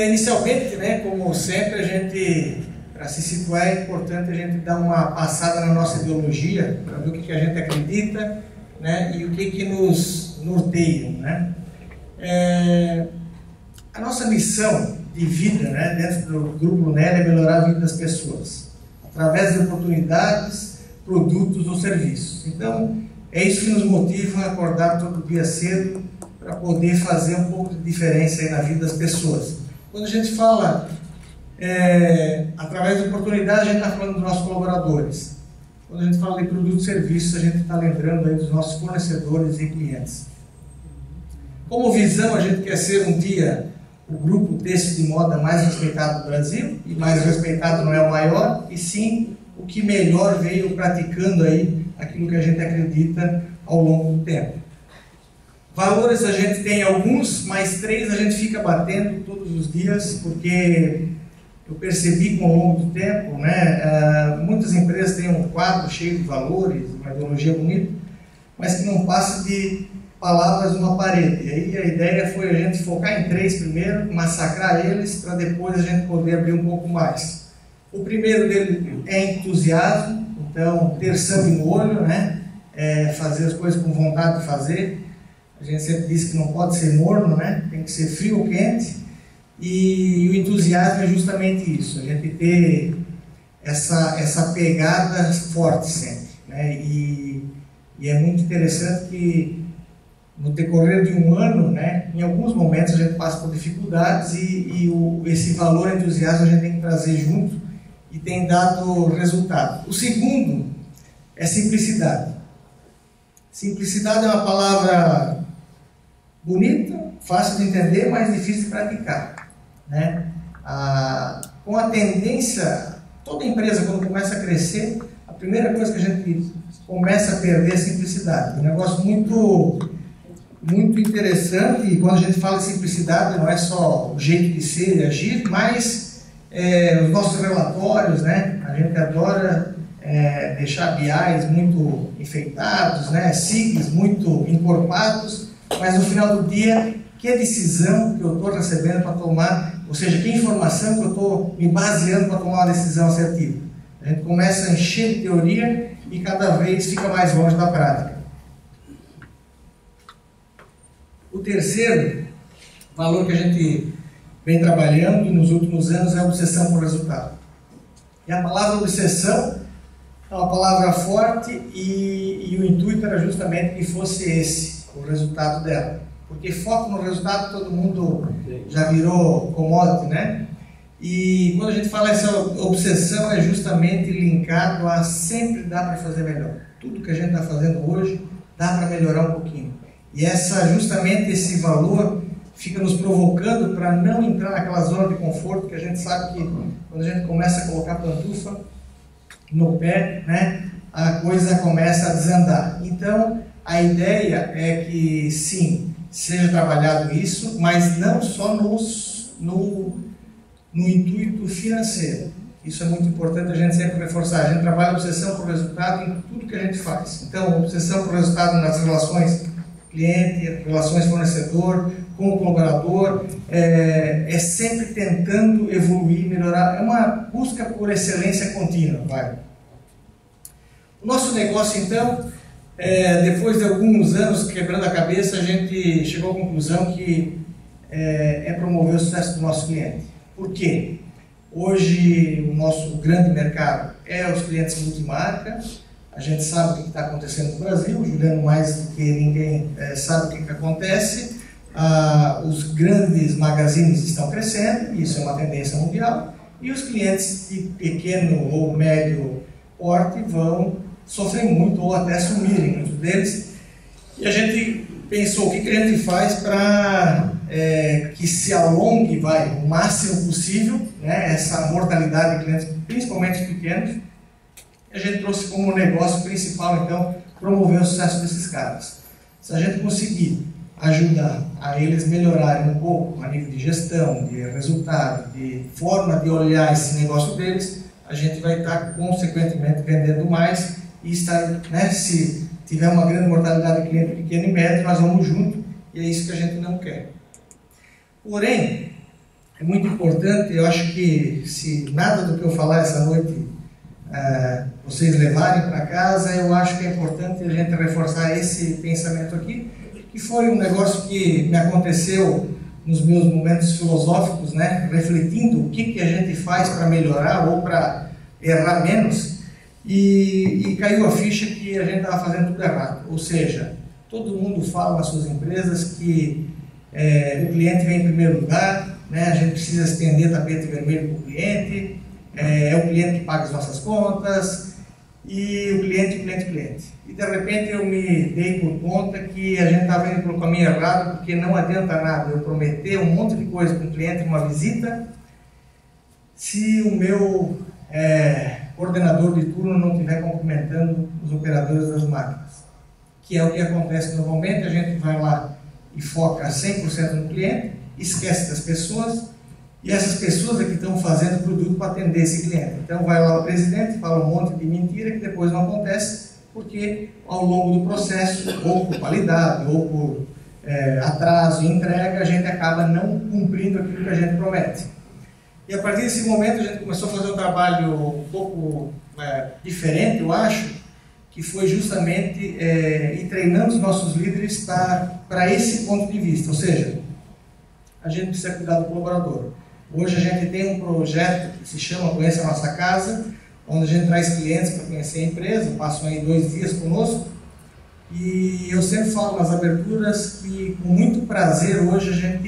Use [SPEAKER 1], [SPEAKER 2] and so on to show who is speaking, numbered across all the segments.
[SPEAKER 1] Inicialmente, né, como sempre, a gente, para se situar, é importante a gente dar uma passada na nossa ideologia, para ver o que a gente acredita, né, e o que nos norteia, né? A nossa missão de vida, né, dentro do Grupo Lunelli, é melhorar a vida das pessoas, através de oportunidades, produtos ou serviços. Então, é isso que nos motiva a acordar todo dia cedo para poder fazer um pouco de diferença aí na vida das pessoas. Quando a gente fala através de oportunidades, a gente está falando dos nossos colaboradores. Quando a gente fala de produtos e serviços, a gente está lembrando aí dos nossos fornecedores e clientes. Como visão, a gente quer ser um dia o grupo têxtil de moda mais respeitado do Brasil, e mais respeitado não é o maior, e sim o que melhor veio praticando aí aquilo que a gente acredita ao longo do tempo. Valores a gente tem alguns, mas 3 a gente fica batendo todos os dias, porque eu percebi com o longo do tempo, né, muitas empresas têm um quadro cheio de valores, uma ideologia bonita, mas que não passa de palavras numa parede. E aí a ideia foi a gente focar em 3 primeiro, massacrar eles, para depois a gente poder abrir um pouco mais. O primeiro dele é entusiasmo, então ter sangue no olho, né? Fazer as coisas com vontade de fazer. A gente sempre diz que não pode ser morno, né? Tem que ser frio ou quente. E o entusiasmo é justamente isso, a gente ter essa pegada forte sempre, né? E é muito interessante que no decorrer de um ano, né, em alguns momentos a gente passa por dificuldades e esse valor entusiasmo a gente tem que trazer junto e tem dado resultado. O segundo é simplicidade. Simplicidade é uma palavra bonita, fácil de entender, mas difícil de praticar, né? Com a tendência, toda empresa quando começa a crescer, a primeira coisa que a gente começa a perder é a simplicidade. Um negócio muito interessante, e quando a gente fala de simplicidade, não é só o jeito de ser e agir, mas os nossos relatórios, né? A gente adora deixar BIs muito enfeitados, né? SIGs muito encorpados, mas no final do dia, que decisão que eu estou recebendo para tomar, ou seja, que informação que eu estou me baseando para tomar uma decisão assertiva. A gente começa a encher de teoria e cada vez fica mais longe da prática. O terceiro valor que a gente vem trabalhando nos últimos anos é a obsessão por resultado. E a palavra obsessão é uma palavra forte e o intuito era justamente que fosse esse, o resultado dela. Porque foco no resultado todo mundo já virou commodity, né? E quando a gente fala essa obsessão é justamente linkado a sempre dá para fazer melhor. Tudo que a gente está fazendo hoje dá para melhorar um pouquinho. E justamente esse valor fica nos provocando para não entrar naquela zona de conforto que a gente sabe que quando a gente começa a colocar pantufa no pé, né, a coisa começa a desandar. Então, a ideia é que, sim, seja trabalhado isso, mas não só no intuito financeiro. Isso é muito importante a gente sempre reforçar. A gente trabalha a obsessão por resultado em tudo que a gente faz. Então, obsessão por resultado nas relações cliente, relações fornecedor, com o colaborador, é sempre tentando evoluir, melhorar, é uma busca por excelência contínua. Vai. O nosso negócio, então, depois de alguns anos quebrando a cabeça, a gente chegou à conclusão que é promover o sucesso do nosso cliente. Por quê? Hoje, o nosso grande mercado é os clientes multimarca. A gente sabe o que está acontecendo no Brasil, o Juliano mais do que ninguém sabe o que acontece. Os grandes magazines estão crescendo, isso é uma tendência mundial, e os clientes de pequeno ou médio porte vão sofrer muito ou até sumirem, muitos deles. E a gente pensou, o que a gente faz para que se alongue o máximo possível, né, essa mortalidade de clientes, principalmente os pequenos. A gente trouxe como negócio principal, então, promover o sucesso desses caras. Se a gente conseguir ajudar a eles melhorarem um pouco a nível de gestão, de resultado, de forma de olhar esse negócio deles, a gente vai estar, consequentemente, vendendo mais e estar, né, se tiver uma grande mortalidade de cliente pequeno e médio, nós vamos junto, e é isso que a gente não quer. Porém, é muito importante. Eu acho que se nada do que eu falar essa noite vocês levarem para casa, eu acho que é importante a gente reforçar esse pensamento aqui, que foi um negócio que me aconteceu nos meus momentos filosóficos, né, refletindo o que a gente faz para melhorar ou para errar menos, e caiu a ficha que a gente estava fazendo tudo errado. Ou seja, todo mundo fala nas suas empresas que o cliente vem em primeiro lugar, né, a gente precisa estender tapete vermelho para o cliente, é o cliente que paga as nossas contas, e o cliente. E de repente eu me dei por conta que a gente estava indo pelo caminho errado, porque não adianta nada eu prometer um monte de coisa para um cliente numa visita, se o meu coordenador de turno não estiver cumprimentando os operadores das máquinas. Que é o que acontece normalmente, a gente vai lá e foca 100% no cliente, esquece das pessoas, e essas pessoas é que estão fazendo produto para atender esse cliente. Então vai lá o presidente, fala um monte de mentira que depois não acontece, porque ao longo do processo, ou por qualidade, ou por atraso e entrega, a gente acaba não cumprindo aquilo que a gente promete. E a partir desse momento a gente começou a fazer um trabalho um pouco diferente, eu acho, que foi justamente ir treinando os nossos líderes para esse ponto de vista. Ou seja, a gente precisa cuidar do colaborador. Hoje a gente tem um projeto que se chama Conheça a Nossa Casa, onde a gente traz clientes para conhecer a empresa, passam aí 2 dias conosco, e eu sempre falo nas aberturas que com muito prazer hoje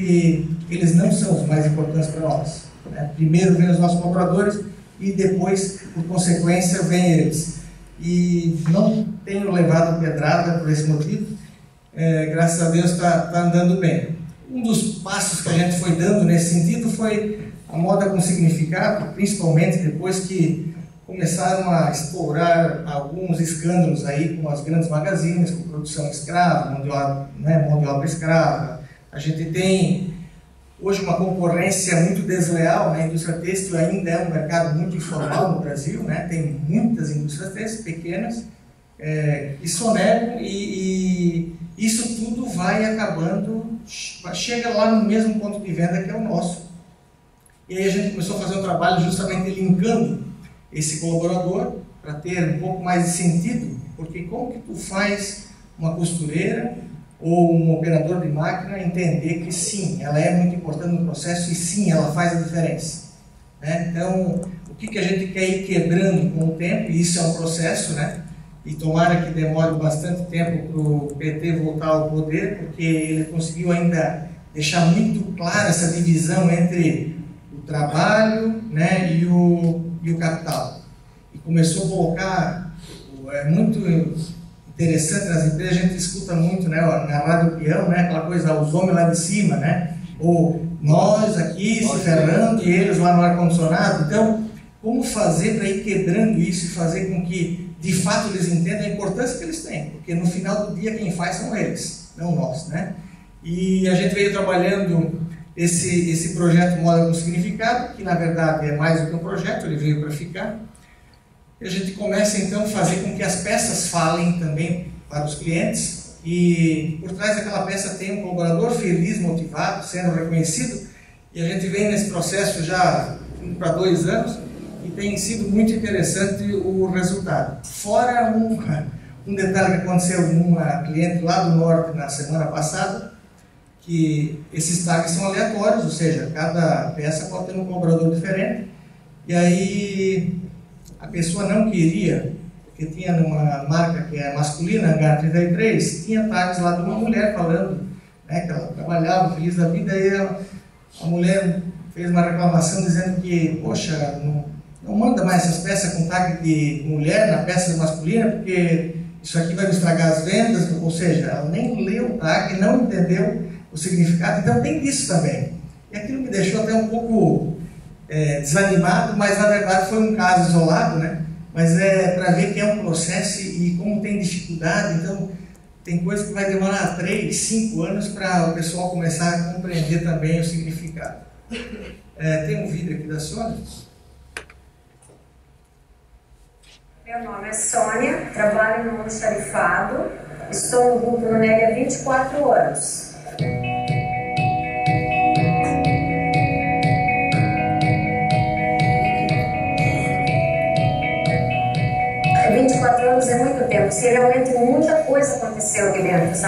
[SPEAKER 1] eles não são os mais importantes para nós, né? Primeiro vem os nossos colaboradores e depois, por consequência, vem eles. E não tenho levado pedrada por esse motivo, graças a Deus está andando bem. Um dos passos que a gente foi dando nesse sentido foi a moda com significado, principalmente depois que começaram a explorar alguns escândalos aí com as grandes magazines, com produção escrava, mão de obra escrava. A gente tem hoje uma concorrência muito desleal, né? A indústria têxtil ainda é um mercado muito informal no Brasil, né? Tem muitas indústrias têxteis pequenas que sonegam, e isso tudo vai acabando, chega lá no mesmo ponto de venda que é o nosso. E aí a gente começou a fazer um trabalho justamente linkando esse colaborador para ter um pouco mais de sentido, porque como que tu faz uma costureira ou um operador de máquina entender que sim, ela é muito importante no processo e sim, ela faz a diferença, né? Então, o que a gente quer ir quebrando com o tempo, e isso é um processo, né? E tomara que demore bastante tempo para o PT voltar ao poder, porque ele conseguiu ainda deixar muito clara essa divisão entre o trabalho, né, e o capital. E começou a colocar, muito interessante nas empresas, a gente escuta muito, né, na Rádio Peão, né, aquela coisa, os homens lá de cima, né, ou nós aqui se ferrando e eles lá no ar-condicionado. Então, como fazer para ir quebrando isso e fazer com que de fato eles entendam a importância que eles têm, porque no final do dia quem faz são eles, não nós, né? E a gente veio trabalhando esse projeto Moda com Significado, que na verdade é mais do que um projeto, ele veio para ficar. E a gente começa então a fazer com que as peças falem também para os clientes, e por trás daquela peça tem um colaborador feliz, motivado, sendo reconhecido, e a gente vem nesse processo já para 2 anos, e tem sido muito interessante o resultado. Fora um detalhe que aconteceu numa cliente lá do norte na semana passada, que esses tags são aleatórios, ou seja, cada peça pode ter um colaborador diferente, e aí a pessoa não queria, porque tinha numa marca que é masculina, H33, tinha tags lá de uma mulher falando, né, que ela trabalhava feliz da vida, e a mulher fez uma reclamação dizendo que, poxa, não manda mais essas peças com tag de mulher na peça masculina, porque isso aqui vai me estragar as vendas. Ou seja, ela nem leu o tag, não entendeu o significado. Então tem disso também. E aquilo me deixou até um pouco desanimado, mas na verdade foi um caso isolado, né? Mas é para ver que é um processo e como tem dificuldade. Então tem coisa que vai demorar 3, 5 anos para o pessoal começar a compreender também o significado. Tem um vídeo aqui da Sônia.
[SPEAKER 2] Meu nome é Sônia, trabalho no almoxarifado, estou no Grupo Nonélia há 24 anos.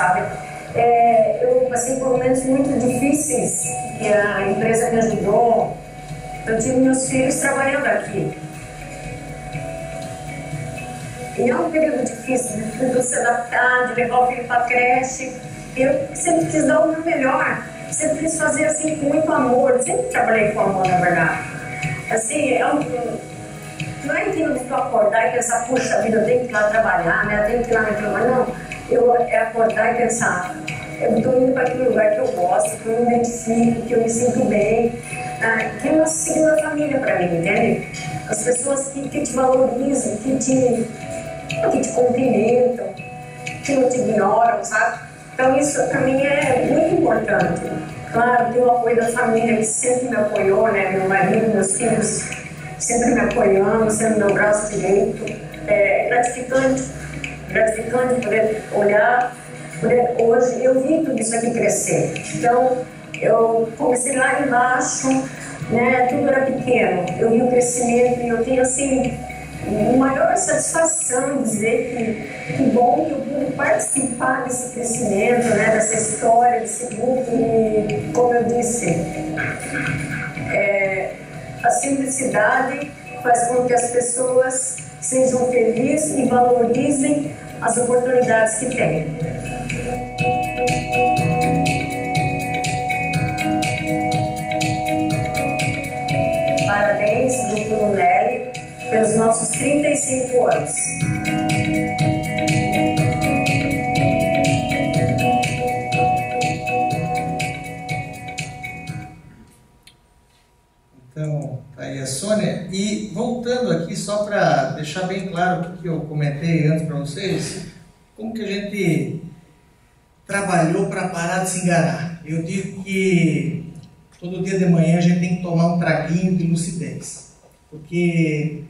[SPEAKER 2] sabe? Eu passei por momentos muito difíceis, que a empresa me ajudou. Eu tive meus filhos trabalhando aqui. E é um período difícil, de se adaptar, de levar o filho para a creche. Eu sempre quis dar o meu melhor, sempre quis fazer assim com muito amor, sempre trabalhei com amor, na verdade. Assim, não é aquilo de tu acordar e pensar, puxa vida, eu tenho que ir lá trabalhar, né? Eu tenho que ir lá reclamar, não. É acordar e pensar, eu estou indo para aquele lugar que eu gosto, que eu me identifico, que eu me sinto bem, que é uma segunda família para mim, entende? As pessoas que te valorizam, que te cumprimentam, que não te ignoram, sabe? Então isso para mim é muito importante. Claro, tem o apoio da família que sempre me apoiou, né? Meu marido, meus filhos sempre me apoiando, sendo meu braço direito. É gratificante poder olhar. Hoje eu vi tudo isso aqui crescer. Então eu comecei lá embaixo, né? Tudo era pequeno. Eu vi o crescimento e eu tenho assim maior satisfação em dizer que bom que eu pude participar desse crescimento, né, dessa história, desse grupo. E, como eu disse, a simplicidade faz com que as pessoas sejam felizes e valorizem as oportunidades que têm. Parabéns, Grupo Lunelli, pelos nossos 35 anos.
[SPEAKER 1] Então, tá aí a Sônia. E voltando aqui, só para deixar bem claro o que eu comentei antes para vocês, como que a gente trabalhou para parar de se enganar. Eu digo que todo dia de manhã a gente tem que tomar um traguinho de lucidez, porque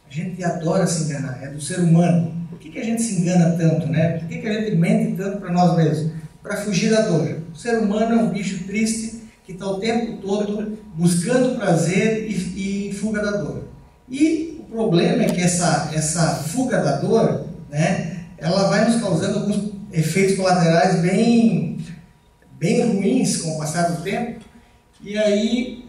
[SPEAKER 1] a gente adora se enganar, é do ser humano. Por que a gente se engana tanto, né? Por que a gente mente tanto para nós mesmos? Para fugir da dor. O ser humano é um bicho triste que está o tempo todo buscando prazer e fuga da dor. E o problema é que essa fuga da dor, né, ela vai nos causando alguns efeitos colaterais bem ruins com o passar do tempo. E aí,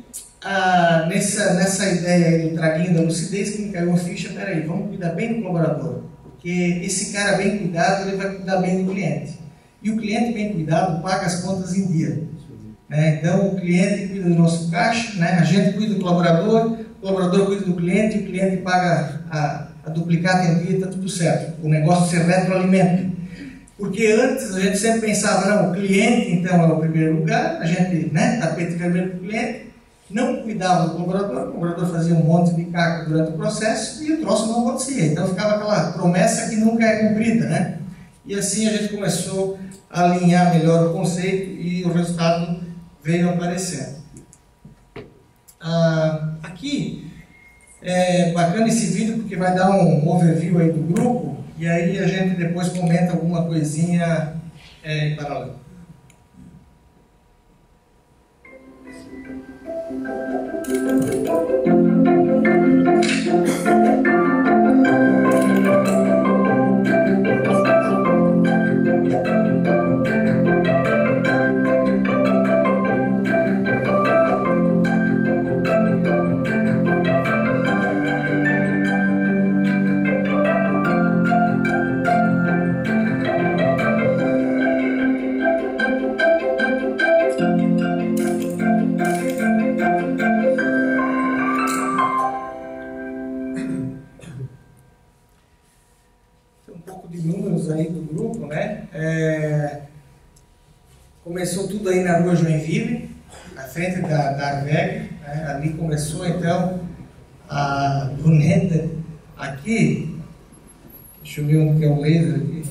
[SPEAKER 1] nessa ideia aí do traguinho da lucidez, que me caiu uma ficha, peraí, vamos cuidar bem do colaborador, porque esse cara bem cuidado, ele vai cuidar bem do cliente. E o cliente bem cuidado paga as contas em dia. Então, o cliente cuida do nosso caixa, né? A gente cuida do colaborador, o colaborador cuida do cliente, o cliente paga a duplicata em dia, está tudo certo. O negócio se retroalimenta. Porque antes a gente sempre pensava, não, o cliente então é o primeiro lugar, a gente, né, tapete vermelho para o cliente, não cuidava do colaborador fazia um monte de caca durante o processo e o troço não acontecia. Então ficava aquela promessa que nunca é cumprida, né? E assim a gente começou a alinhar melhor o conceito e o resultado veio aparecendo. Aqui é bacana esse vídeo porque vai dar um overview aí do grupo e aí a gente depois comenta alguma coisinha em paralelo. Começou tudo aí na rua Joinville, na frente da Arveg, né? Ali começou então a Brunenda. Aqui, deixa eu ver onde que é o laser aqui.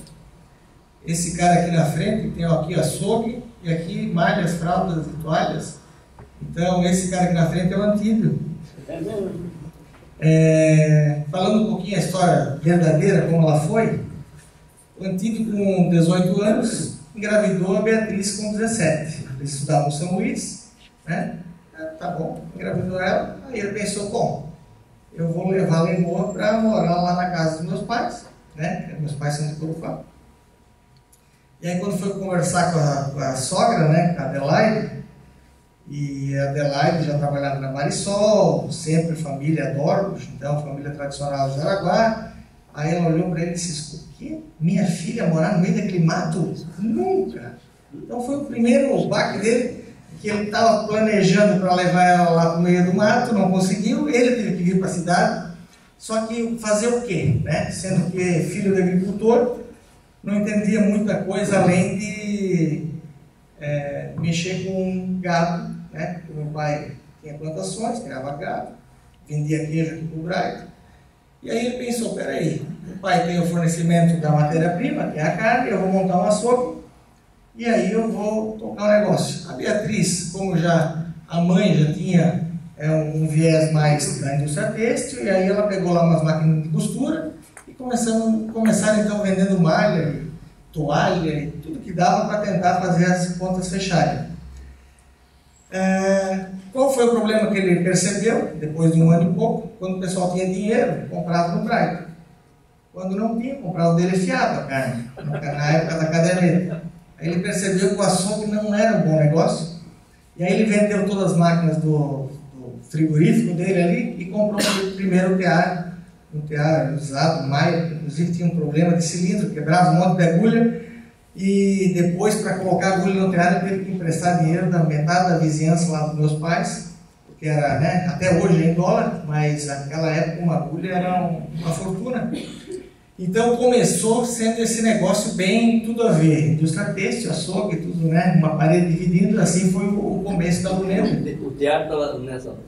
[SPEAKER 1] Esse cara aqui na frente tem aqui açougue e aqui malhas, fraldas e toalhas. Então esse cara aqui na frente é o Antídio. Falando um pouquinho a história verdadeira, como ela foi, o Antídio com 18 anos engravidou a Beatriz com 17. Eles estudavam em São Luís, né? Tá bom, engravidou ela. Aí ele pensou, bom, eu vou levar a Lemoa para morar lá na casa dos meus pais, né? Meus pais são de Corufá. E aí quando foi conversar com a sogra, né, com a Adelaide, e a Adelaide já trabalhava na Marisol, sempre família Dorcos, então família tradicional de Jaraguá. Aí ela olhou para ele e disse: o quê? Minha filha morar no meio daquele mato? Nunca! Então foi o primeiro baque dele, que ele estava planejando para levar ela lá para o meio do mato, não conseguiu, ele teve que vir para a cidade. Só que fazer o quê? Né? Sendo que filho de agricultor, não entendia muita coisa além de mexer com gado, né? Meu pai tinha plantações, criava gado, vendia queijo aqui para o Braga. E aí ele pensou: peraí, o pai tem o fornecimento da matéria-prima, que é a carne, eu vou montar um açougue, e aí eu vou tocar um negócio. A Beatriz, como já a mãe já tinha um viés mais da indústria têxtil, e aí ela pegou lá umas máquinas de costura, e começaram então vendendo malha, e toalha, e tudo que dava para tentar fazer as contas fecharem. Qual foi o problema que ele percebeu? Depois de um ano e pouco, quando o pessoal tinha dinheiro, comprava no Braga. Quando não tinha, comprava o dele fiado, a carne, na época da caderneta. Aí ele percebeu que o açougue não era um bom negócio, e aí ele vendeu todas as máquinas do frigorífico dele ali e comprou o primeiro tear, um tear usado, Maia, inclusive tinha um problema de cilindro, quebrava um monte de agulha, e depois, para colocar a agulha no tear, ele teve que emprestar dinheiro da metade da vizinhança lá dos meus pais, porque era, né, até hoje é em dólar, mas naquela época uma agulha era uma fortuna. Então começou sendo esse negócio bem tudo a ver, indústria têxtil, açougue, tudo, né, uma parede dividindo, assim foi o começo da Lunema.
[SPEAKER 3] O teatro estava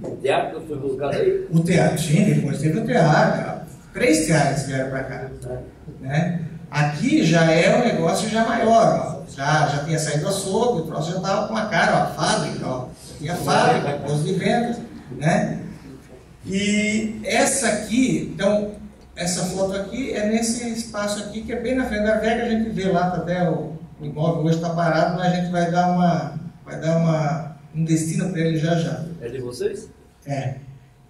[SPEAKER 3] o teatro foi colocado aí?
[SPEAKER 1] O teatro, sim, depois teve o teatro, 3 teatros vieram para cá, né? Aqui já é um negócio já maior, ó. Já tinha saído do açougue, o troço já estava com uma cara, ó, a fábrica, ó, tinha fábrica, posto de vendas, né? E essa aqui, então, essa foto aqui é nesse espaço aqui, que é bem na frente da Vega, a gente vê lá, até o imóvel hoje está parado, mas a gente vai dar um destino para ele já já.
[SPEAKER 3] É de vocês?
[SPEAKER 1] É.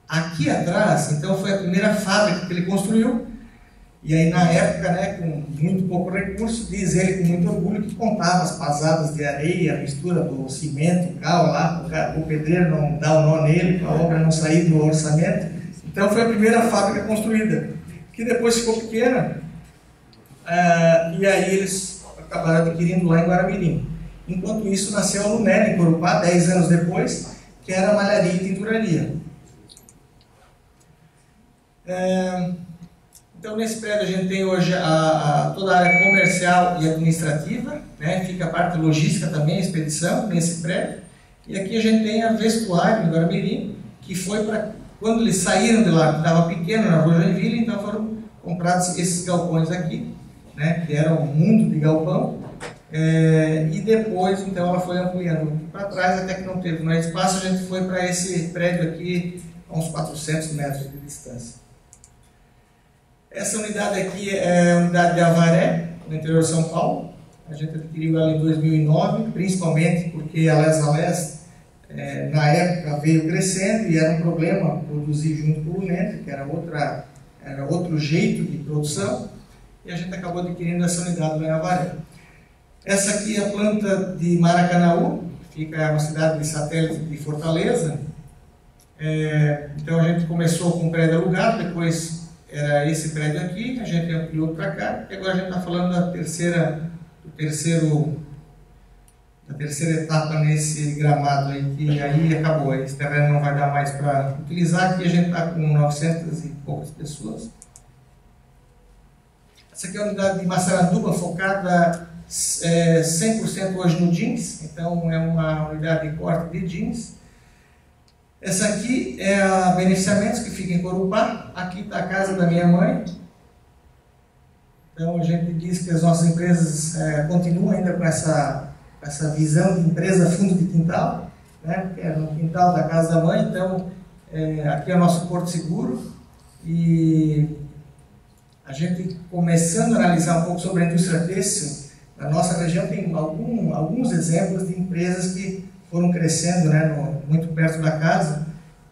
[SPEAKER 1] Aqui atrás, então, foi a primeira fábrica que ele construiu. E aí, na época, né, com muito pouco recurso, diz ele com muito orgulho que contava as pasadas de areia, a mistura do cimento, cal lá, o pedreiro não dá o nó nele, para a obra não sair do orçamento. Então, foi a primeira fábrica construída, que depois ficou pequena, e aí eles acabaram adquirindo lá em Guaramirim. Enquanto isso, nasceu a Lunela, em Corupá, 10 anos depois, que era malharia e tinturaria. Então, nesse prédio a gente tem hoje toda a área comercial e administrativa, né? Fica a parte logística também, a expedição, nesse prédio. E aqui a gente tem a vestuário em Guaramirim, que foi para quando eles saíram de lá, que estava pequeno, na Rua Joinville, então foram comprados esses galpões aqui, né? Que era um mundo de galpão. E depois, então, ela foi ampliando para trás, até que não teve mais espaço, a gente foi para esse prédio aqui, a uns 400 metros de distância. Essa unidade aqui é a unidade de Avaré, no interior de São Paulo. A gente adquiriu ela em 2009, principalmente porque a Les na época veio crescendo e era um problema produzir junto com o Lunense, que era outro jeito de produção, e a gente acabou adquirindo essa unidade lá em Avaré. Essa aqui é a planta de Maracanaú, que fica uma cidade de satélite de Fortaleza. Então a gente começou com um prédio alugado, depois era esse prédio aqui, a gente ampliou para cá, e agora a gente está falando da terceira etapa nesse gramado aí, que aí acabou, esse terreno não vai dar mais para utilizar. Aqui a gente está com 900 e poucas pessoas. Essa aqui é a unidade de Massaranduba, focada 100% hoje no jeans, então é uma unidade de corte de jeans. Essa aqui é a Beneficiamentos, que fica em Corupá. Aqui está a casa da minha mãe. Então a gente diz que as nossas empresas continuam ainda com essa visão de empresa fundo de quintal, né? Que é no quintal da casa da mãe. Então aqui é o nosso porto seguro. E a gente, começando a analisar um pouco sobre a indústria têxtil, na nossa região tem alguns exemplos de empresas que foram crescendo, né, muito perto da casa,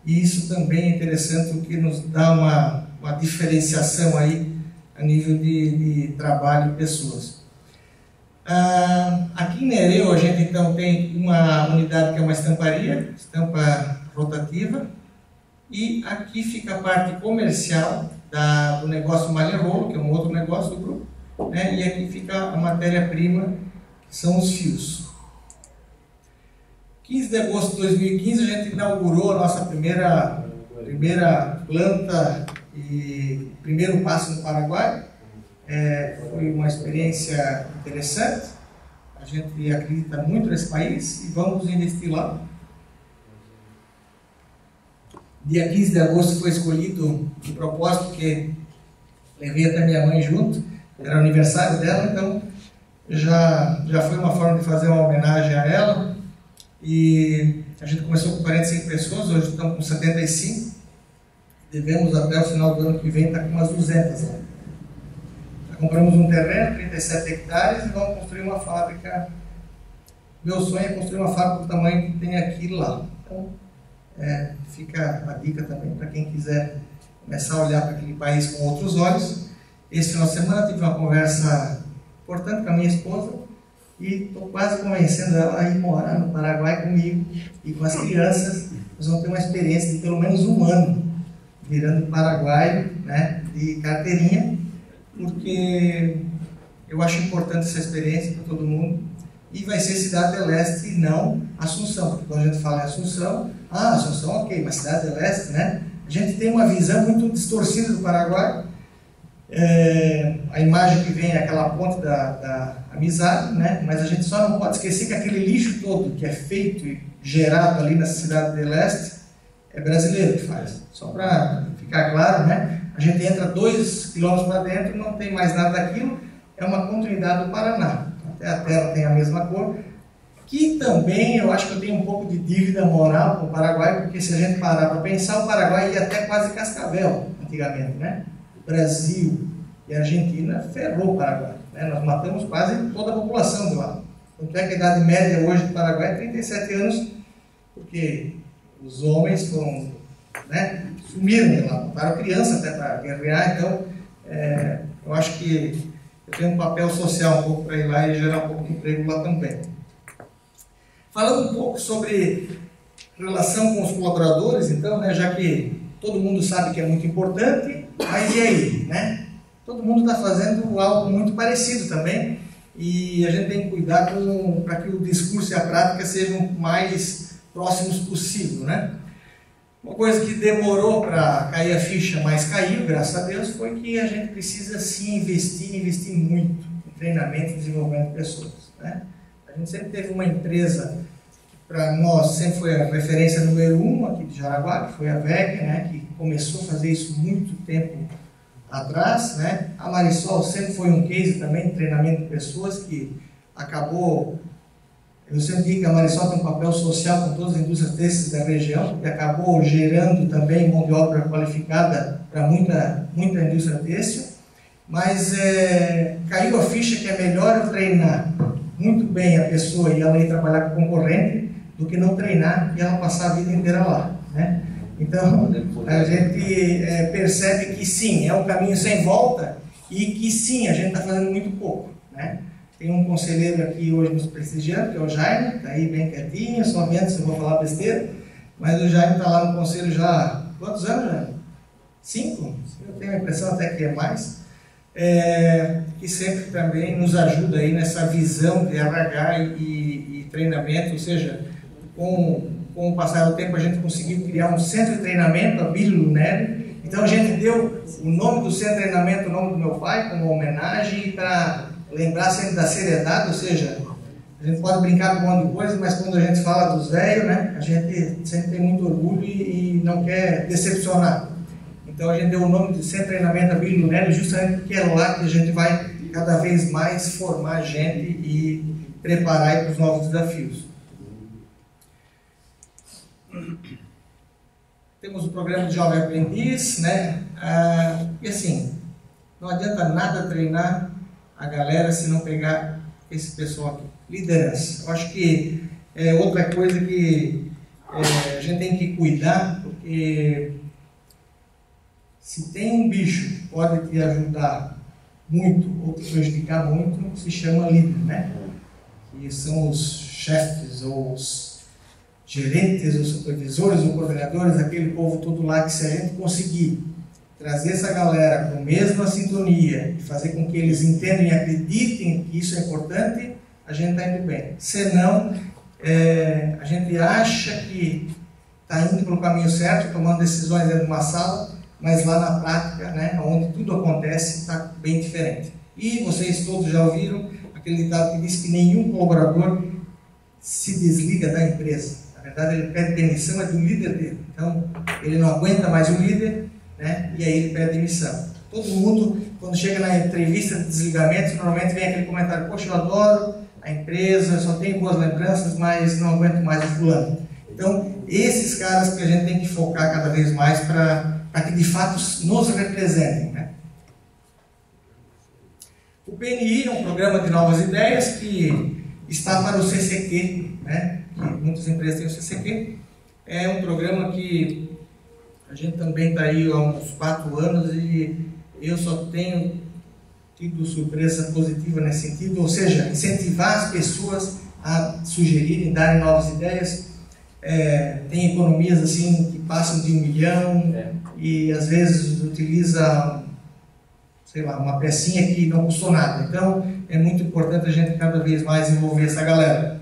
[SPEAKER 1] e isso também é interessante, porque nos dá uma diferenciação aí a nível de trabalho e pessoas. Aqui em Nereu a gente então tem uma unidade que é uma estamparia, estampa rotativa, e aqui fica a parte comercial do negócio Malha Rolo, que é um outro negócio do grupo, né? E aqui fica a matéria-prima, que são os fios. 15 de agosto de 2015 a gente inaugurou a nossa primeira planta e primeiro passo no Paraguai. Foi uma experiência interessante, a gente acredita muito nesse país e vamos investir lá. Dia 15 de agosto foi escolhido de propósito, porque levei até minha mãe junto, era o aniversário dela, então já foi uma forma de fazer uma homenagem a ela. E a gente começou com 45 pessoas, hoje estamos com 75, devemos até o final do ano que vem estar com umas 200 lá. Compramos um terreno, 37 hectares, e vamos construir uma fábrica. Meu sonho é construir uma fábrica do tamanho que tem aqui lá. Então, fica a dica também para quem quiser começar a olhar para aquele país com outros olhos. Esse final de semana tive uma conversa importante com a minha esposa e estou quase convencendo ela a ir morar no Paraguai comigo e com as crianças. Nós vamos ter uma experiência de pelo menos um ano virando paraguaio, né, de carteirinha, porque eu acho importante essa experiência para todo mundo. E vai ser Cidade do Leste e não Assunção, porque quando a gente fala em Assunção, Assunção ok, mas Cidade do Leste, né? A gente tem uma visão muito distorcida do Paraguai. A imagem que vem é aquela ponte da amizade, né? Mas a gente só não pode esquecer que aquele lixo todo que é feito e gerado ali na Cidade do Leste é brasileiro que faz. Só para ficar claro, né? A gente entra 2 quilômetros para dentro, não tem mais nada daquilo, é uma continuidade do Paraná. Até a terra tem a mesma cor, que também eu acho que eu tenho um pouco de dívida moral com o Paraguai, porque se a gente parar para pensar, o Paraguai ia até quase Cascavel, antigamente, né? O Brasil e a Argentina ferrou o Paraguai, né? Nós matamos quase toda a população de lá. Tanto é que a idade média hoje do Paraguai é 37 anos, porque os homens foram, né, sumiram de lá, botaram criança até para guerrear. Então, eu acho que eu tenho um papel social um pouco para ir lá e gerar um pouco de emprego lá também. Falando um pouco sobre relação com os colaboradores, então, né, já que todo mundo sabe que é muito importante, mas e aí, né? Todo mundo está fazendo algo muito parecido também, e a gente tem que cuidar para que o discurso e a prática sejam mais próximos possível, né? Uma coisa que demorou para cair a ficha, mas caiu, graças a Deus, foi que a gente precisa sim investir muito em treinamento e desenvolvimento de pessoas, né? A gente sempre teve uma empresa, para nós sempre foi a referência número 1 aqui de Jaraguá, que foi a VEG, né, que começou a fazer isso muito tempo atrás, né? A Marisol sempre foi um case também de treinamento de pessoas, que acabou... Eu sempre digo que a Marisol tem um papel social com todas as indústrias têxteis da região, que acabou gerando também mão de obra qualificada para muita indústria têxtil, mas caiu a ficha que é melhor eu treinar muito bem a pessoa e ela ir trabalhar com concorrente do que não treinar e ela passar a vida inteira lá, né? Então, a gente percebe que sim, é um caminho sem volta e que sim, a gente está fazendo muito pouco, né? Tem um conselheiro aqui hoje nos prestigiando, que é o Jaime, está aí bem quietinho, só vendo se eu vou falar besteira, mas o Jaime está lá no conselho já há quantos anos, Jaime? 5? Eu tenho a impressão até que é mais. Que sempre também nos ajuda aí nessa visão de RH e treinamento, ou seja, com o passar do tempo a gente conseguiu criar um centro de treinamento, a Bílio Lunelli. Então a gente deu o nome do centro de treinamento, o nome do meu pai, como homenagem, para lembrar sempre da seriedade, ou seja, a gente pode brincar com um monte de coisa, mas quando a gente fala dos velhos, né, a gente sempre tem muito orgulho e não quer decepcionar. Então a gente deu o nome de Centro de Treinamento Bílio Lunelli justamente porque é lá que a gente vai cada vez mais formar gente e preparar para os novos desafios. Temos o programa de Jovem Aprendiz, né? E assim, não adianta nada treinar a galera se não pegar esse pessoal aqui. Liderança. Eu acho que é outra coisa que a gente tem que cuidar, porque se tem um bicho que pode te ajudar muito ou te prejudicar muito, se chama líder, né? Que são os chefes, ou os gerentes, os supervisores, os coordenadores, aquele povo todo lá, que se a gente conseguir trazer essa galera com a mesma sintonia e fazer com que eles entendam e acreditem que isso é importante, a gente está indo bem. Senão, a gente acha que está indo pelo caminho certo, tomando decisões dentro de uma sala, mas lá na prática, né, onde tudo acontece, está bem diferente. E vocês todos já ouviram aquele ditado que diz que nenhum colaborador se desliga da empresa. Na verdade, ele pede demissão do líder dele. Então, ele não aguenta mais o líder, né, e aí ele pede demissão. Todo mundo, quando chega na entrevista de desligamento, normalmente vem aquele comentário: poxa, eu adoro a empresa, só tenho boas lembranças, mas não aguento mais o fulano. Então, esses caras que a gente tem que focar cada vez mais para que de fato nos representem, né? O PNI é um programa de novas ideias que está para o CCQ, né? Que muitas empresas têm o CCQ. É um programa que a gente também está aí há uns 4 anos e eu só tenho tido surpresa positiva nesse sentido, ou seja, incentivar as pessoas a sugerirem, darem novas ideias. Tem economias assim que passam de 1 milhão e às vezes utiliza, sei lá, uma pecinha que não custou nada. Então é muito importante a gente cada vez mais envolver essa galera.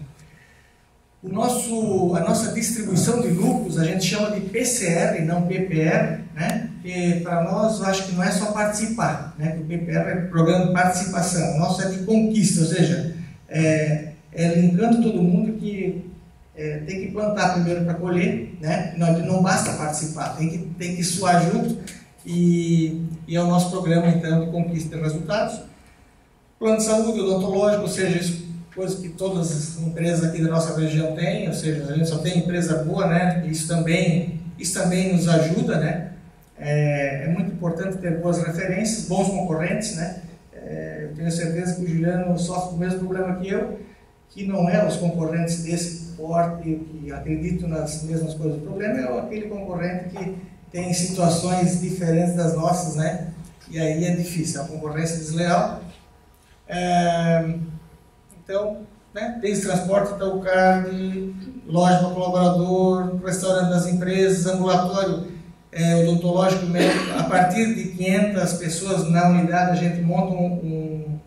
[SPEAKER 1] A nossa distribuição de lucros a gente chama de PCR, não PPR, né? Que para nós eu acho que não é só participar, né? Que o PPR é Programa de Participação, o nosso é de conquista, ou seja, linkando todo mundo que tem que plantar primeiro para colher, né? Não basta participar, tem que suar junto, e é o nosso programa então de conquista de resultados. Plano de saúde odontológico, ou seja, isso, coisa que todas as empresas aqui da nossa região têm, ou seja, a gente só tem empresa boa, né? Isso também nos ajuda, né? É muito importante ter boas referências, bons concorrentes, né? Eu tenho certeza que o Juliano sofre o mesmo problema que eu, que não é os concorrentes desse porte que acreditam nas mesmas coisas. O problema é aquele concorrente que tem situações diferentes das nossas, né? E aí é difícil, é uma concorrência desleal. Então, né, desde transporte, Telcard, loja para colaborador, restaurante das empresas, ambulatório odontológico médico. A partir de 500 pessoas na unidade, a gente monta um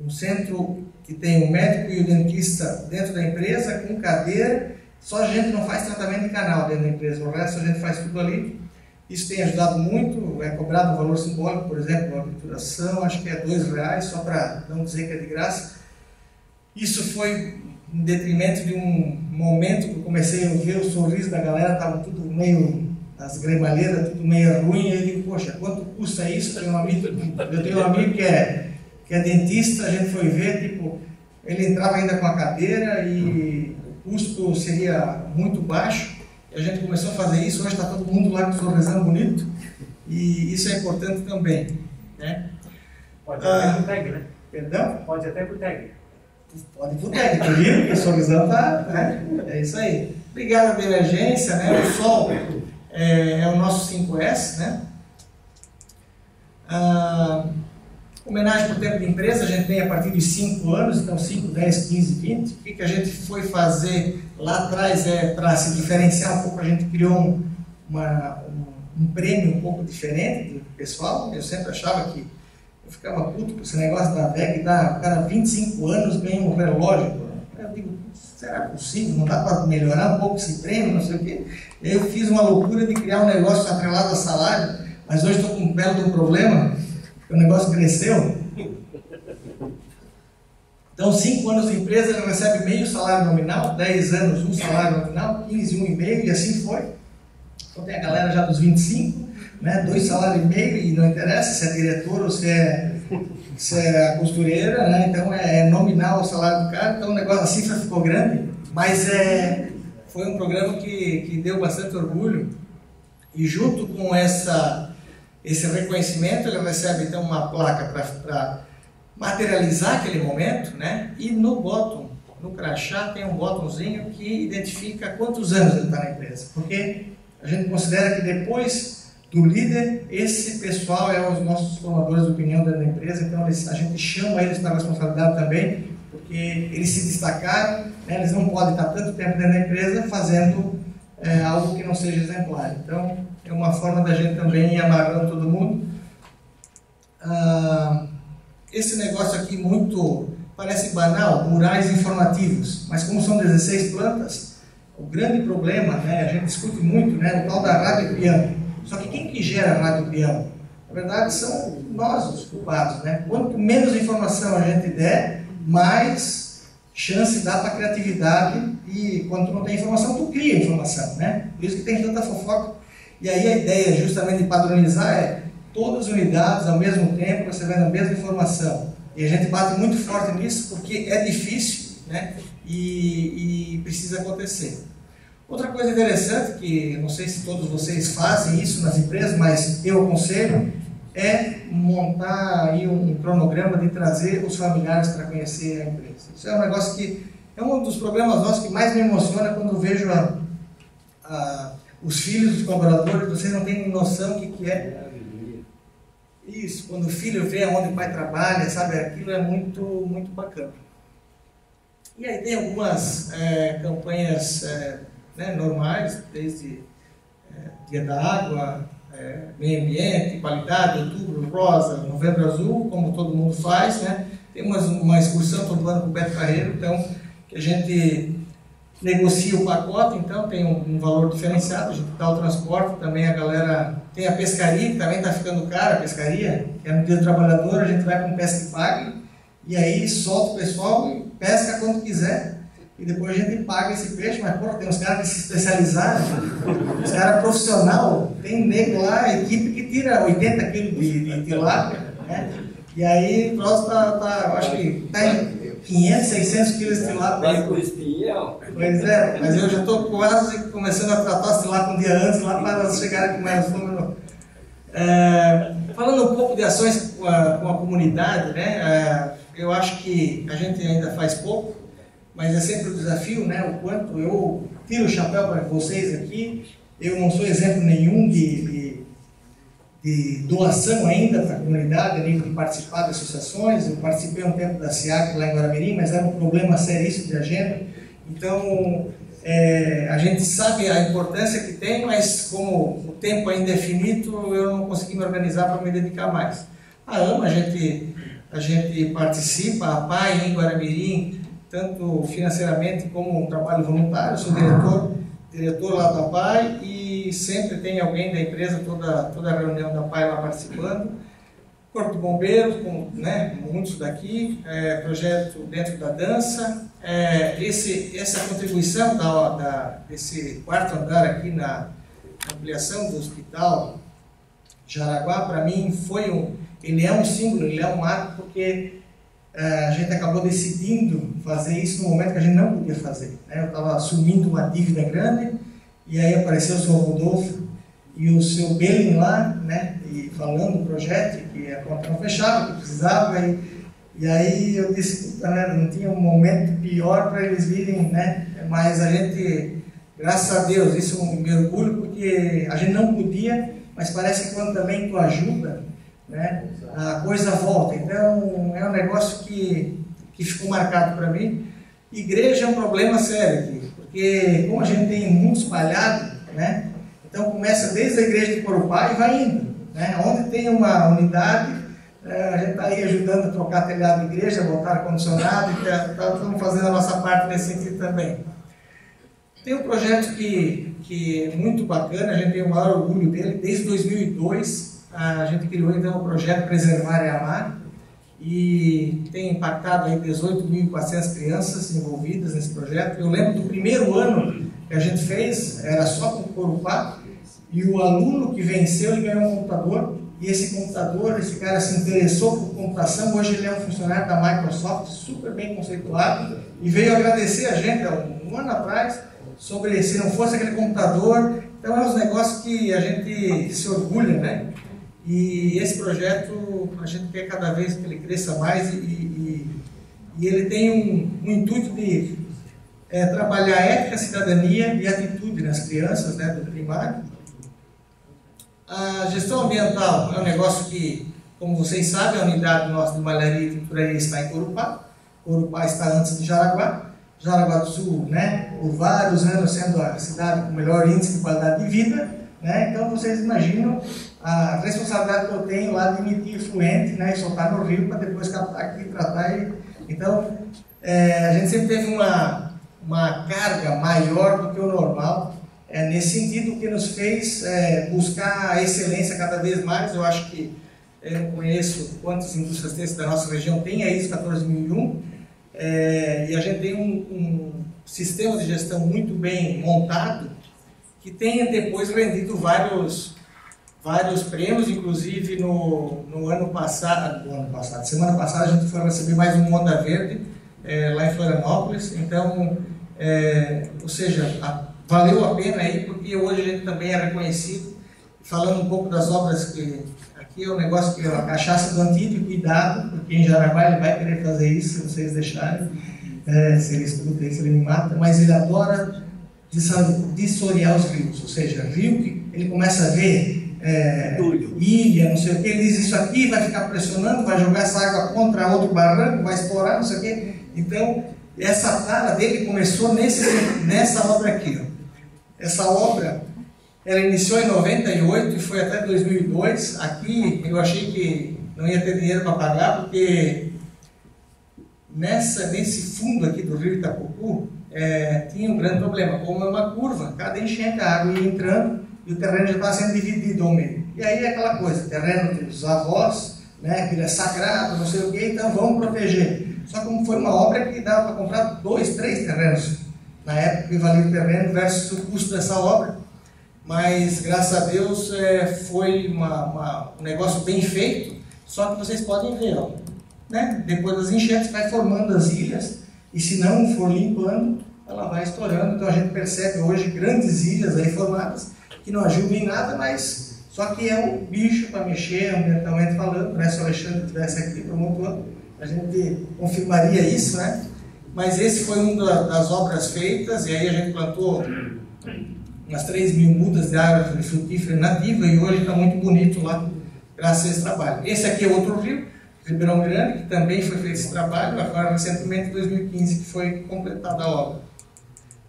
[SPEAKER 1] centro que tem o médico e o dentista dentro da empresa, com cadeira. Só a gente não faz tratamento de canal dentro da empresa, o resto a gente faz tudo ali. Isso tem ajudado muito, é cobrado um valor simbólico, por exemplo, a obturação, acho que é R$2, só para não dizer que é de graça. Isso foi em detrimento de um momento que eu comecei a ver o sorriso da galera, estava tudo meio, as gremalheiras, tudo meio ruim, e eu digo, poxa, quanto custa isso? Eu tenho um amigo que é dentista, a gente foi ver, tipo, ele entrava ainda com a cadeira e o custo seria muito baixo. A gente começou a fazer isso, hoje está todo mundo lá com o sorrisão bonito, e isso é importante também, né?
[SPEAKER 4] Pode até pro tag, né?
[SPEAKER 1] Perdão?
[SPEAKER 4] Pode até pro tag.
[SPEAKER 1] Pode pro tag, tu viu? Que o sorrisão tá, né? É isso aí. Obrigado pela emergência, né? O sol é o nosso 5S, né? Homenagem por tempo de empresa, a gente tem a partir de 5 anos, então 5, 10, 15, 20. O que a gente foi fazer lá atrás para se diferenciar um pouco, a gente criou um prêmio um pouco diferente do pessoal. Eu sempre achava que eu ficava puto com esse negócio da VEG, o cara 25 anos ganha um relógio. Eu digo, será possível? Não dá para melhorar um pouco esse prêmio, não sei o quê. Eu fiz uma loucura de criar um negócio atrelado a salário, mas hoje estou com um belo de um problema. O negócio cresceu. Então, 5 anos de empresa, ele recebe meio salário nominal, 10 anos, um salário nominal, 15, 1,5, e assim foi. Então, tem a galera já dos 25, né, 2 salários e meio, e não interessa se é diretor ou se é a costureira, né, então é nominal o salário do cara. Então, o negócio, a cifra ficou grande, mas foi um programa que deu bastante orgulho, e junto com esse reconhecimento, ele recebe então uma placa para materializar aquele momento, né? E no bottom, no crachá, tem um botãozinho que identifica quantos anos ele está na empresa, porque a gente considera que depois do líder, esse pessoal é os nossos formadores de opinião dentro da empresa, então a gente chama eles para a responsabilidade também, porque eles se destacaram, né, eles não podem estar tanto tempo dentro da empresa fazendo algo que não seja exemplar. Então, é uma forma da gente também ir amarrando todo mundo. Esse negócio aqui parece banal, murais informativos, mas como são 16 plantas, o grande problema, né, a gente discute muito, né, o tal da rádio peão. Só que quem que gera a rádio peão? Na verdade, são nós os culpados, né? Quanto menos informação a gente der, mais chance dá para a criatividade, e quando tu não tem informação, tu cria informação, né? Por isso que tem tanta fofoca. E aí a ideia justamente de padronizar é todas as unidades ao mesmo tempo, recebendo a mesma informação. E a gente bate muito forte nisso porque é difícil, né? E precisa acontecer. Outra coisa interessante, que não sei se todos vocês fazem isso nas empresas, mas eu aconselho, é montar aí um cronograma de trazer os familiares para conhecer a empresa. Isso é um negócio que é um dos problemas nossos que mais me emociona quando vejo os filhos dos colaboradores. Vocês não têm noção do que é isso, quando o filho vê onde o pai trabalha, sabe, aquilo é muito, muito bacana. E aí tem algumas campanhas né, normais, desde Dia da Água, Meio Ambiente, Qualidade, Outubro Rosa, Novembro Azul, como todo mundo faz, né? Tem uma excursão todo ano com o Beto Carreiro, então, que a gente negocia o pacote, então tem um valor diferenciado, a gente dá o transporte, também a galera tem a pescaria, que também está ficando cara, a pescaria, que é no Dia do Trabalhador, a gente vai com pesca e pague, e aí solta o pessoal e pesca quando quiser, e depois a gente paga esse peixe. Mas pô, tem uns caras que se especializaram, os caras profissionais, tem nego lá, equipe que tira 80 quilos de tilápia, né? E aí o próximo acho que está em 500, 600 quilos de tilápia.
[SPEAKER 3] Vai com espinhão.
[SPEAKER 1] Pois é, mas eu já estou quase começando a tratar as tilápia um dia antes, lá para chegar com mais número. Falando um pouco de ações com a comunidade, né? Eu acho que a gente ainda faz pouco, mas é sempre um desafio, né? O quanto eu tiro o chapéu para vocês aqui. Eu não sou exemplo nenhum de doação ainda para a comunidade, a nível de participar de associações. Eu participei um tempo da SIAC lá em Guaramirim, mas era um problema seríssimo de agenda. Então, a gente sabe a importância que tem, mas como o tempo ainda é finito, eu não consegui me organizar para me dedicar mais. A AMA, a gente participa, a PAI em Guaramirim, tanto financeiramente como um trabalho voluntário. Eu sou diretor lá da PAI e sempre tem alguém da empresa, toda a reunião da PAI lá participando. Corpo de Bombeiros, né, muitos daqui, projeto dentro da dança. Essa contribuição desse quarto andar aqui na ampliação do Hospital Jaraguá, para mim, ele é um símbolo, ele é um marco, porque a gente acabou decidindo fazer isso no momento que a gente não podia fazer, né? Eu estava assumindo uma dívida grande, e aí apareceu o seu Rodolfo e o seu Belin lá, né? E falando do projeto, que a conta não fechava, que precisava, e aí eu disse, né, não tinha um momento pior para eles virem, né? Mas a gente, graças a Deus, isso é um mergulho, porque a gente não podia, mas parece que quando também tu ajuda, né, a coisa volta. Então é um negócio que ficou marcado para mim. Igreja é um problema sério aqui, porque como a gente tem mundo espalhado, né, então começa desde a igreja de Corupá e vai indo, né, onde tem uma unidade, a gente está aí ajudando a trocar telhado de igreja, botar ar-condicionado, e estamos fazendo a nossa parte nesse sentido também. Tem um projeto que é muito bacana, a gente tem o maior orgulho dele. Desde 2002 a gente criou então o projeto Preservar e Amar, e tem impactado aí 18.400 crianças envolvidas nesse projeto. Eu lembro do primeiro ano que a gente fez, era só com o Corupá, e o aluno que venceu, ele ganhou um computador, e esse computador, esse cara se interessou por computação. Hoje ele é um funcionário da Microsoft, super bem conceituado, e veio agradecer a gente um ano atrás, sobre se não fosse aquele computador. Então é uns negócios que a gente se orgulha, né? E esse projeto, a gente quer cada vez que ele cresça mais, e ele tem um intuito de trabalhar ética, cidadania e atitude nas crianças, né, do primário. A gestão ambiental é um negócio que, como vocês sabem, a unidade nossa de malharia e tinturaria está em Corupá. Corupá está antes de Jaraguá. Jaraguá do Sul, né, por vários anos sendo a cidade com o melhor índice de qualidade de vida, né, então vocês imaginam a responsabilidade que eu tenho lá de emitir efluente, né, e soltar no rio para depois captar aqui, tratar. Então, a gente sempre teve uma carga maior do que o normal, nesse sentido, que nos fez buscar a excelência cada vez mais. Eu acho que eu não conheço quantas indústrias têxteis da nossa região tem a ISO 14001, e a gente tem um sistema de gestão muito bem montado, que tenha depois rendido vários prêmios, inclusive no ano passado, semana passada a gente foi receber mais um Onda Verde lá em Florianópolis. Então, ou seja, valeu a pena aí, porque hoje a gente também é reconhecido. Falando um pouco das obras, que aqui é um negócio que é a cachaça do Antídio, cuidado, porque em Jaraguá ele vai querer fazer isso, se vocês deixarem, se ele escuta isso, ele me mata, mas ele adora dessorear os rios, ou seja, rio que ele começa a ver ilha, não sei o que, ele diz isso aqui, vai ficar pressionando, vai jogar essa água contra outro barranco, vai explorar, não sei o que. Então, essa tara dele começou nessa obra aqui, ó. Essa obra, ela iniciou em 98 e foi até 2002. Aqui eu achei que não ia ter dinheiro para pagar, porque nesse fundo aqui do rio Itapucu tinha um grande problema. Como é uma curva, cada enchente a água ia entrando e o terreno já estava sendo dividido ao meio. E aí é aquela coisa, terreno dos avós, né, que é sagrado, não sei o que, então vamos proteger. Só como foi uma obra que dava para comprar 2, 3 terrenos na época que valia o terreno versus o custo dessa obra. Mas, graças a Deus, foi um negócio bem feito. Só que vocês podem ver, ó, né? Depois das enchentes vai formando as ilhas, e se não for limpando, ela vai estourando. Então a gente percebe hoje grandes ilhas aí formadas, que não ajudam em nada, mas só que é o bicho para mexer, ambientalmente falando, né? Se o Alexandre estivesse aqui promotor, a gente confirmaria isso, né? Mas esse foi uma das obras feitas, e aí a gente plantou umas 3.000 mudas de árvore frutífera nativa, e hoje está muito bonito lá, graças a esse trabalho. Esse aqui é outro rio, Ribeirão Grande, que também foi feito esse trabalho, agora recentemente em 2015 que foi completada a obra.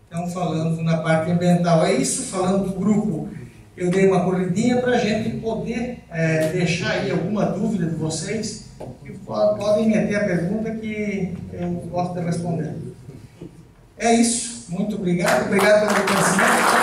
[SPEAKER 1] Então, falando na parte ambiental, é isso. Falando do grupo, eu dei uma corridinha para a gente poder deixar aí alguma dúvida de vocês, que podem meter a pergunta que eu gosto de responder. É isso. Muito obrigado. Obrigado pelo reconhecimento.